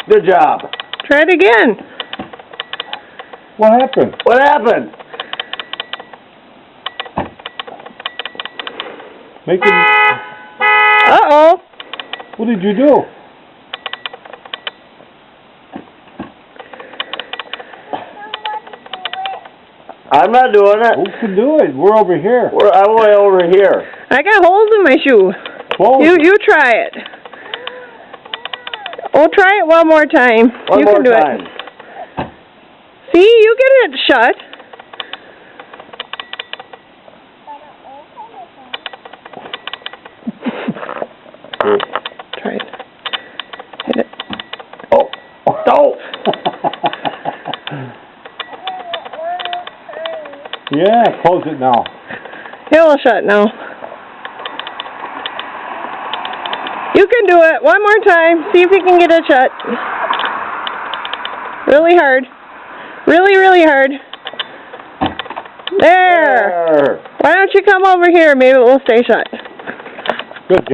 Good job. Try it again. What happened? What happened? Make it... Uh-oh. What did you do? I'm not doing it. Who can do it? We're over here. I'm way over here. I got holes in my shoe. Close. You try it. Oh, try it one more time. One you more can do time. it. See, you get it shut. Try it. Hit it. Oh. Oh. Yeah, close it now. It will shut now. You can do it. One more time. See if you can get it shut. Really hard. Really, really hard. There. Why don't you come over here? Maybe it will stay shut.